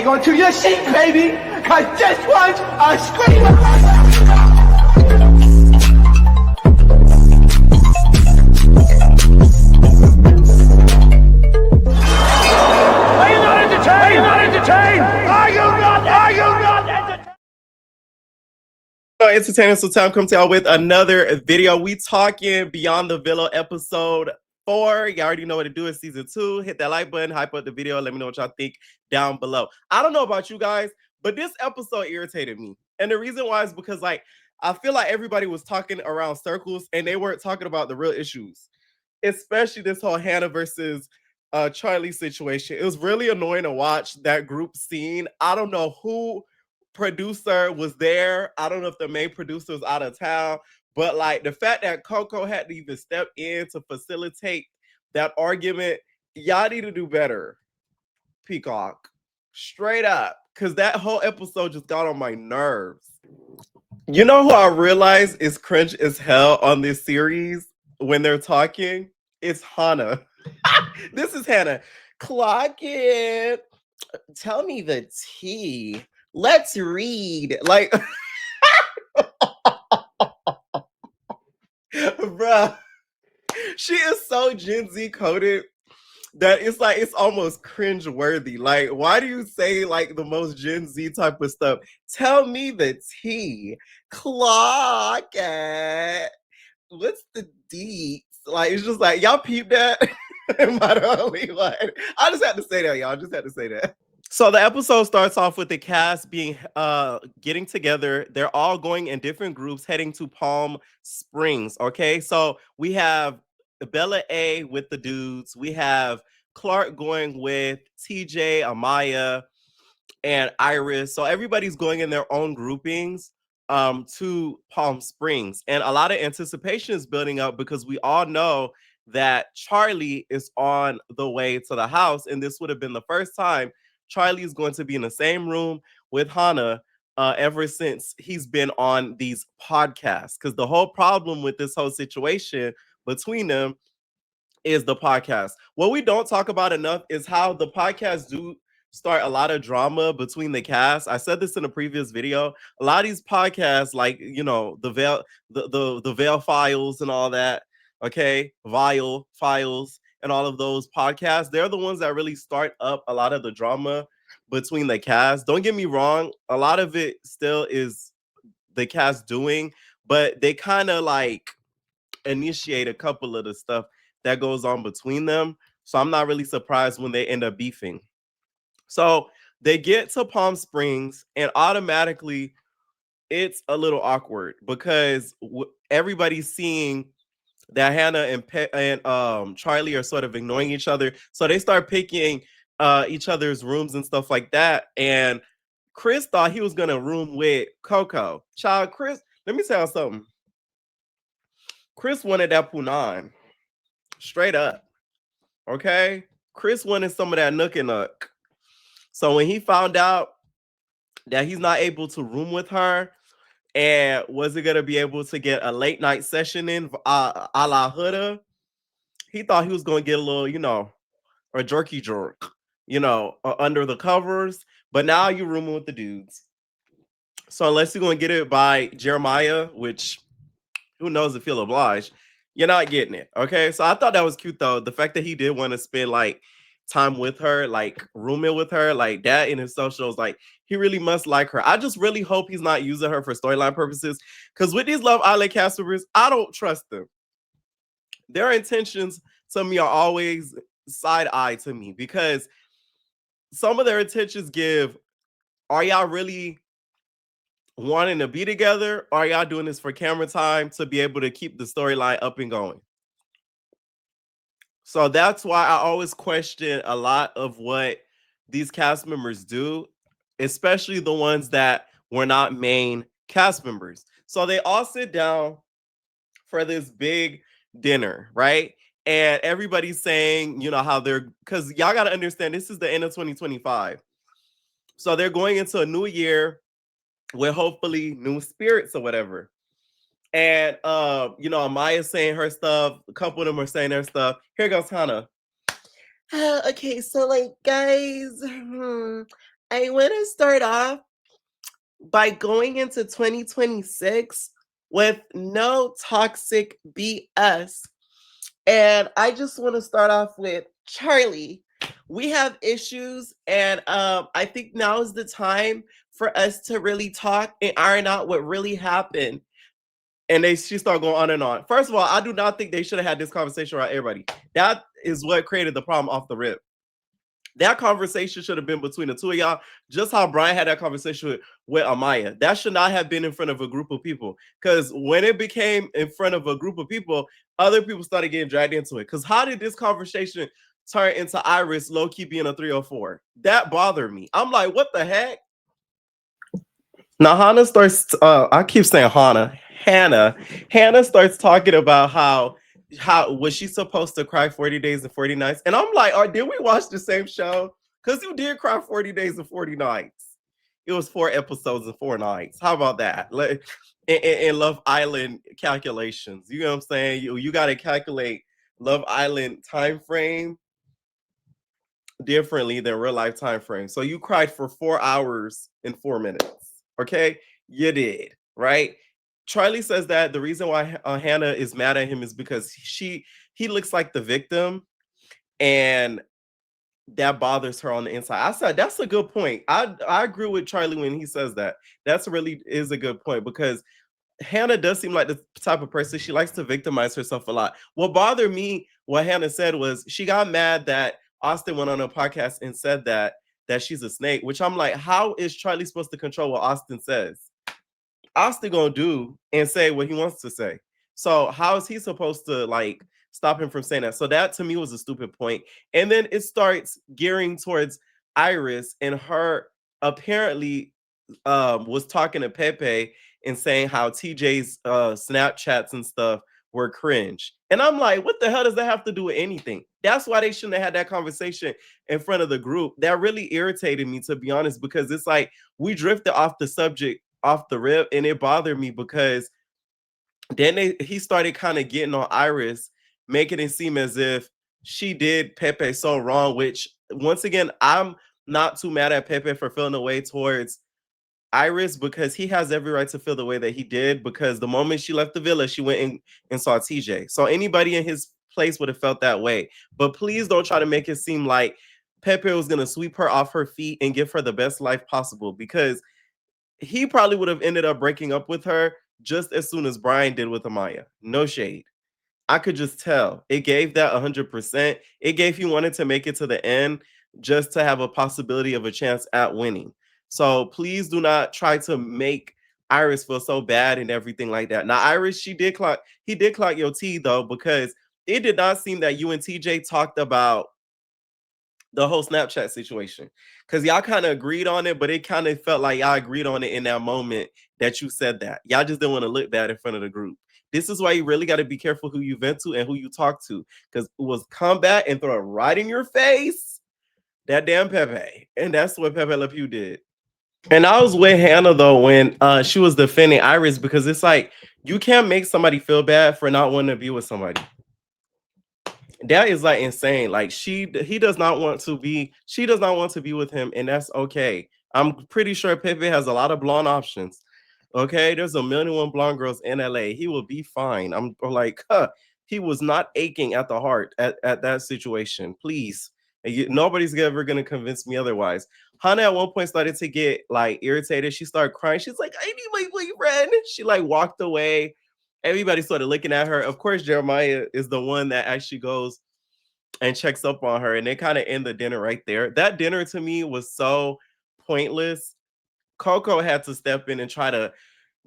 hang on to your seat, baby, because this one's a screamer. Are you not entertained? Are you not entertained? Are you not entertained? Entertainment, so time comes to y'all with another video. We talking Beyond the Villa episode 4. You already know what to do. It's season 2. Hit that like button, hype up the video. Let me know what y'all think down below. I don't know about you guys, but this episode irritated me. And the reason why is because I feel like everybody was talking around circles and they weren't talking about the real issues, especially this whole Hannah versus Charlie situation. It was really annoying to watch that group scene. I don't know who producer was there. I don't know if the main producer was out of town, but like the fact that Coco had to even step in to facilitate that argument, y'all need to do better. Peacock, straight up, because that whole episode just got on my nerves. You know who I realize is cringe as hell on this series when they're talking? It's Hannah. This is Hannah. Clock it. Tell me the tea. Let's read. Like, bruh, she is so Gen Z coded that it's like it's almost cringe worthy. Like, why do you say like the most Gen Z type of stuff? Tell me the tea. Clock it. What's the deets? Like, it's just like, y'all peep that? Am I the only one? I just had to say that, y'all. I just had to say that. So the episode starts off with the cast being getting together. They're all going in different groups heading to Palm Springs. Okay, so we have Bella A with the dudes. We have Clark going with TJ, Amaya, and Iris. So everybody's going in their own groupings to Palm Springs. And a lot of anticipation is building up because we all know that Charlie is on the way to the house. And this would have been the first time Charlie is going to be in the same room with Hannah ever since he's been on these podcasts. Because the whole problem with this whole situation between them is the podcast. What we don't talk about enough is how the podcasts do start a lot of drama between the cast. I said this in a previous video. A lot of these podcasts, like, you know, the Veil Files and all that, okay, Vile Files and all of those podcasts, they're the ones that really start up a lot of the drama between the cast. Don't get me wrong, a lot of it still is the cast doing, but they kind of like initiate a couple of the stuff that goes on between them. So I'm not really surprised when they end up beefing. So they get to Palm Springs and automatically it's a little awkward because everybody's seeing that Hannah and Charlie are sort of ignoring each other. So they start picking each other's rooms and stuff like that. And Chris thought he was going to room with Coco. Child, Chris, let me tell you something. Chris wanted that Punan. Straight up. Okay? Chris wanted some of that Nook and Nook. So when he found out that he's not able to room with her, and wasn't going to be able to get a late night session in a la Huda, he thought he was going to get a little, you know, a jerky jerk, you know, under the covers. But now you're rooming with the dudes. So unless you're going to get it by Jeremiah, which who knows if he'll oblige, you're not getting it. Okay. So I thought that was cute though. The fact that he did want to spend like time with her, like rooming with her, like that in himself shows like he really must like her. I just really hope he's not using her for storyline purposes. Because with these Love Island cast members, I don't trust them. Their intentions to me are always side eye to me because some of their intentions give, are y'all really wanting to be together, or are y'all doing this for camera time to be able to keep the storyline up and going? So that's why I always question a lot of what these cast members do, especially the ones that were not main cast members. So they all sit down for this big dinner, right? And everybody's saying, you know, how they're, because y'all got to understand, this is the end of 2025. So they're going into a new year with hopefully new spirits or whatever. And you know, Amaya's saying her stuff, a couple of them are saying their stuff. Here goes Hannah. Okay, so like guys, I want to start off by going into 2026 with no toxic BS. And I just want to start off with Charlie. We have issues, and I think now is the time for us to really talk and iron out what really happened. And she started going on and on. First of all, I do not think they should have had this conversation around everybody. That is what created the problem off the rip. That conversation should have been between the two of y'all, just how Brian had that conversation with Amaya. That should not have been in front of a group of people. Because when it became in front of a group of people, other people started getting dragged into it. Because how did this conversation turn into Iris low-key being a 304? That bothered me. I'm like, what the heck? Now Hannah starts. I keep saying Hannah. Hannah starts talking about how was she supposed to cry 40 days and 40 nights? And I'm like, did we watch the same show? Because you did cry 40 days and 40 nights. It was 4 episodes and 4 nights. How about that? Like in Love Island calculations. You know what I'm saying? You got to calculate Love Island time frame differently than real life time frame. So you cried for 4 hours and 4 minutes. Okay, you did, right? Charlie says that the reason why Hannah is mad at him is because he looks like the victim, and that bothers her on the inside. I said that's a good point. I agree with Charlie when he says that. That's really is a good point because Hannah does seem like the type of person she likes to victimize herself a lot. What bothered me, what Hannah said was she got mad that Austin went on a podcast and said that she's a snake, which I'm like, how is Charlie supposed to control what Austin says? Austin gonna do and say what he wants to say. So how is he supposed to like stop him from saying that? So that to me was a stupid point. And then it starts gearing towards Iris and her apparently was talking to Pepe and saying how TJ's Snapchats and stuff were cringe. And I'm like, what the hell does that have to do with anything? That's why they shouldn't have had that conversation in front of the group. That really irritated me, to be honest, because it's like we drifted off the subject off the rip, and it bothered me because then he started kind of getting on Iris, making it seem as if she did Pepe so wrong, which once again, I'm not too mad at Pepe for feeling the way towards Iris because he has every right to feel the way that he did because the moment she left the villa, she went in and saw TJ. So anybody in his place would have felt that way. But please don't try to make it seem like Pepe was going to sweep her off her feet and give her the best life possible because he probably would have ended up breaking up with her just as soon as Brian did with Amaya. No shade. I could just tell. It gave that 100%. It gave he wanted to make it to the end just to have a possibility of a chance at winning. So please do not try to make Iris feel so bad and everything like that. Now, Iris, he did clock your T though, because it did not seem that you and TJ talked about the whole Snapchat situation because y'all kind of agreed on it, but it kind of felt like y'all agreed on it in that moment that you said that. Y'all just didn't want to look bad in front of the group. This is why you really got to be careful who you vent to and who you talk to because it was come back and throw it right in your face. That damn Pepe. And that's what Pepe Le Pew did. And I was with Hannah though when she was defending Iris because it's like you can't make somebody feel bad for not wanting to be with somebody. That is like insane. Like she does not want to be, she does not want to be with him, and that's okay. I'm pretty sure Pepe has a lot of blonde options. Okay, there's a million and one blonde girls in LA. He will be fine. I'm like, he was not aching at the heart at that situation. Please. Nobody's ever gonna convince me otherwise. Hannah at one point started to get like irritated. She started crying. She's like, I need my boyfriend. She like walked away. Everybody started looking at her. Of course, Jeremiah is the one that actually goes and checks up on her, and they kind of end the dinner right there. That dinner to me was so pointless. Coco had to step in and try to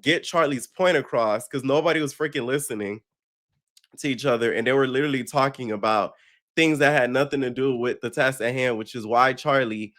get Charlie's point across because nobody was freaking listening to each other, and they were literally talking about things that had nothing to do with the task at hand, which is why Charlie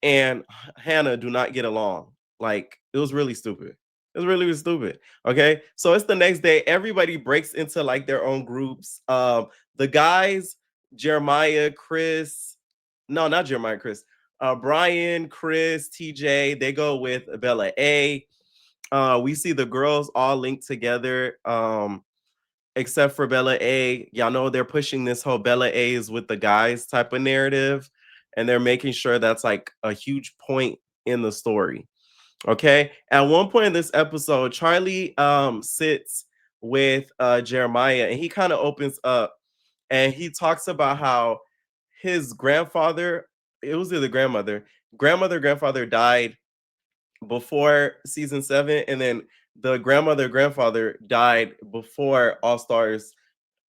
and Hannah do not get along. Like it was really stupid. It was really stupid. Okay, so it's the next day. Everybody breaks into like their own groups. The guys, Jeremiah, Chris, no, not Jeremiah, Chris. Brian, Chris, TJ, they go with Bella A. We see the girls all linked together. Except for Bella A. Y'all know they're pushing this whole Bella A is with the guys type of narrative, and they're making sure that's like a huge point in the story. Okay. At one point in this episode, Charlie sits with Jeremiah, and he kind of opens up and he talks about how his grandfather, it was either grandfather died before season 7, and then the grandfather died before All Stars,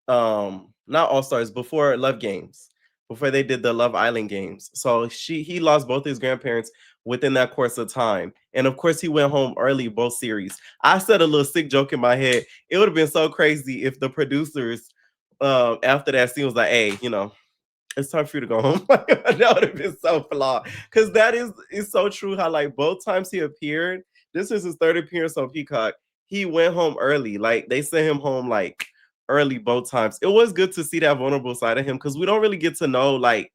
not All Stars, before Love Games, before they did the Love Island games. So he lost both his grandparents within that course of time. And of course, he went home early both series. I said a little sick joke in my head. It would have been so crazy if the producers after that scene was like, hey, it's time for you to go home. That would have been so flawed. Because that is so true how like both times he appeared, this is his third appearance on Peacock. He went home early. Like they sent him home like early both times. It was good to see that vulnerable side of him because we don't really get to know like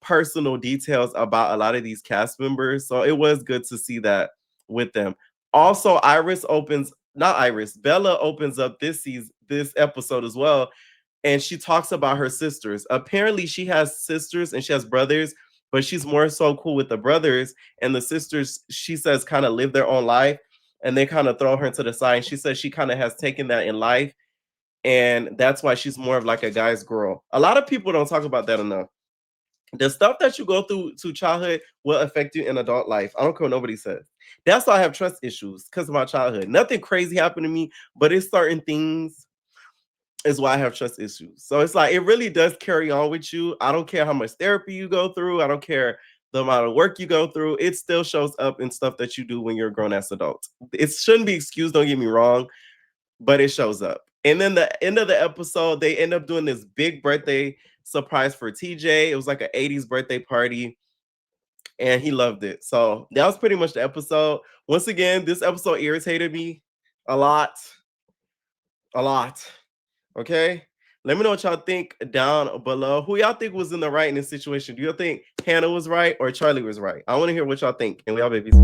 personal details about a lot of these cast members. So it was good to see that with them. Also, Bella opens up this episode as well, and she talks about her sisters. Apparently, she has sisters and she has brothers, but she's more so cool with the brothers, and the sisters, she says, kind of live their own life, and they kind of throw her to the side. And she says she kind of has taken that in life, and that's why she's more of like a guy's girl. A lot of people don't talk about that enough. The stuff that you go through to childhood will affect you in adult life. I don't care what nobody says. That's why I have trust issues, because of my childhood. Nothing crazy happened to me, but it's certain things is why I have trust issues. So it's like it really does carry on with you. I don't care how much therapy you go through. I don't care the amount of work you go through. It still shows up in stuff that you do when you're a grown ass adult. It shouldn't be excused, don't get me wrong, but it shows up. And then the end of the episode, they end up doing this big birthday surprise for TJ. It was like an 80s birthday party, and he loved it. So that was pretty much the episode. Once again, this episode irritated me a lot. A lot. Okay. Let me know what y'all think down below. Who y'all think was in the right in this situation? Do you think Hannah was right or Charlie was right? I want to hear what y'all think. And we all babies.